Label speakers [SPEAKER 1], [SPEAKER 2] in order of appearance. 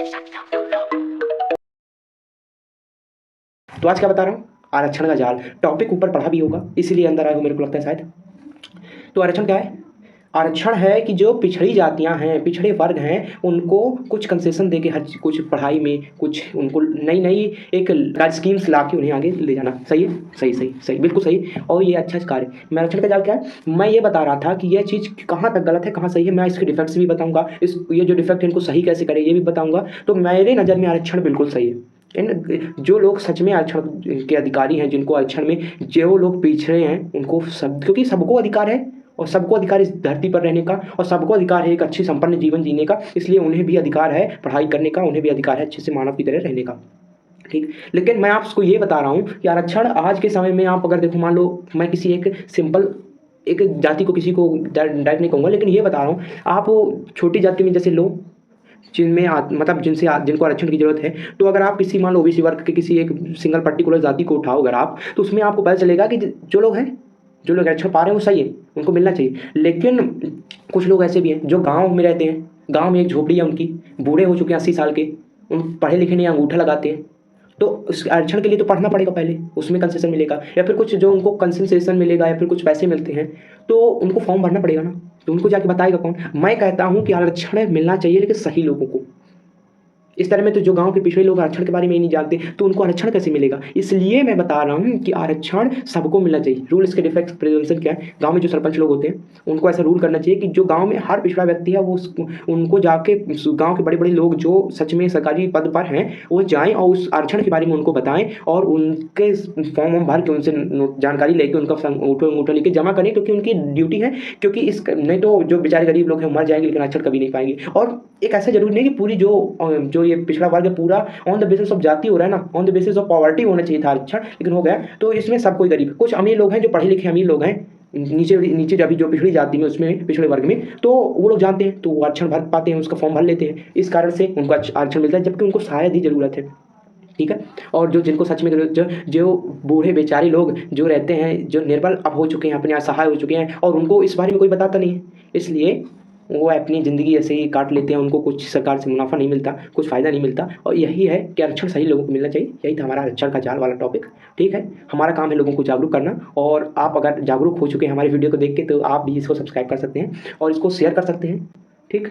[SPEAKER 1] तो आज क्या बता रहा हूँ, आरक्षण का जाल। टॉपिक ऊपर पढ़ा भी होगा, इसीलिए अंदर आया हूँ, मेरे को लगता है शायद। तो आरक्षण क्या है? आरक्षण है कि जो पिछड़ी जातियां हैं, पिछड़े वर्ग हैं, उनको कुछ कंसेशन देके हर कुछ पढ़ाई में कुछ उनको नई नई एक राज्य स्कीम्स ला के उन्हें आगे ले जाना। सही है? सही सही सही, बिल्कुल सही। और ये अच्छा कार्य है। आरक्षण का जाल क्या है? मैं ये बता रहा था कि यह चीज़ कहाँ तक गलत है, कहाँ सही है। मैं इसके डिफेक्ट्स भी बताऊंगा, ये जो डिफेक्ट है इनको सही कैसे करें ये भी बताऊंगा। तो मेरे नज़र में आरक्षण बिल्कुल सही है। इन जो लोग सच में आरक्षण के अधिकारी हैं, जिनको आरक्षण में जो लोग पिछड़े हैं, उनको सब, क्योंकि सबको अधिकार है और सबको अधिकार इस धरती पर रहने का, और सबको अधिकार है एक अच्छी संपन्न जीवन जीने का, इसलिए उन्हें भी अधिकार है पढ़ाई करने का, उन्हें भी अधिकार है अच्छे से मानव की तरह रहने का। ठीक। लेकिन मैं आपको ये बता रहा हूँ कि आरक्षण आज के समय में आप अगर देखो, मान लो मैं किसी एक सिंपल एक जाति को, किसी को डायरेक्ट नहीं कहूँगा, लेकिन ये बता रहा हूँ, आप छोटी जाति में जैसे लोग जिनमें मतलब जिनको आरक्षण की जरूरत है, तो अगर आप किसी मान लो ओबीसी वर्ग के किसी एक सिंगल पर्टिकुलर जाति को उठाओ अगर आप, तो उसमें आपको पता चलेगा कि जो लोग हैं, जो लोग आरक्षण पा रहे हैं वो सही है, उनको मिलना चाहिए। लेकिन कुछ लोग ऐसे भी हैं जो गाँव में रहते हैं, गाँव में एक झोपड़ी है उनकी, बूढ़े हो चुके हैं 80 साल के, उन पढ़े लिखे नहीं, अंगूठा लगाते हैं, तो उस आरक्षण के लिए तो पढ़ना पड़ेगा पहले, उसमें कंसेशन मिलेगा, या फिर कुछ जो उनको कंसेशन मिलेगा, या फिर कुछ पैसे मिलते हैं, तो उनको फॉर्म भरना पड़ेगा ना। तो उनको जाके बताएगा कौन? मैं कहता हूँ कि आरक्षण मिलना चाहिए, लेकिन सही लोगों को। इस तरह में तो जो गांव के पिछड़े लोग आरक्षण के बारे में ही नहीं जानते, तो उनको आरक्षण कैसे मिलेगा? इसलिए मैं बता रहा हूँ कि आरक्षण सबको मिलना चाहिए। रूल इसके डिफेक्ट प्रिवेंशन क्या है? गांव में जो सरपंच लोग होते हैं उनको ऐसा रूल करना चाहिए कि जो गांव में हर पिछड़ा व्यक्ति है वो उनको जाके गांव के बड़े बड़े लोग जो सच में सरकारी पद पर हैं वो जाएं और उस आरक्षण के बारे में उनको बताएं, और उनके फॉर्म भर के उनसे जानकारी लेके उनका अंगूठा लेके जमा करें, क्योंकि उनकी ड्यूटी है। क्योंकि इस नहीं तो जो बेचारे गरीब लोग हैं मर जाएंगे, लेकिन आरक्षण कभी नहीं पाएंगे। और एक ऐसा जरूरी नहीं कि पूरी जो ये पिछड़ा वर्ग है पूरा ऑन द बेसिस ऑफ जाति हो रहा है ना, on the basis of poverty होना चाहिए था आरक्षण, लेकिन हो गया। तो इसमें सब कोई गरीब, कुछ अमीर लोग हैं जो पढ़े लिखे अमीर लोग हैं, नीचे नीचे अभी जो पिछड़ी जाति में उसमें पिछड़े वर्ग में, तो वो लोग जानते हैं, तो वो आरक्षण भर पाते हैं, उसका फॉर्म भर लेते हैं, इस कारण से उनको आरक्षण मिलता है, जबकि उनको शायद ही जरूरत है। ठीक है। और जो जिनको सच में जो बूढ़े बेचारे लोग जो रहते हैं, जो निर्बल अब हो चुके हैं, अपने असहाय हो चुके हैं, और उनको इस बारे में कोई बताता नहीं है, इसलिए वो अपनी ज़िंदगी ऐसे ही काट लेते हैं, उनको कुछ सरकार से मुनाफा नहीं मिलता, कुछ फ़ायदा नहीं मिलता। और यही है कि आरक्षण सही लोगों को मिलना चाहिए। यही था हमारा आरक्षण का जाल वाला टॉपिक। ठीक है। हमारा काम है लोगों को जागरूक करना, और आप अगर जागरूक हो चुके हैं हमारे वीडियो को देख के, तो आप भी इसको सब्सक्राइब कर सकते हैं और इसको शेयर कर सकते हैं। ठीक।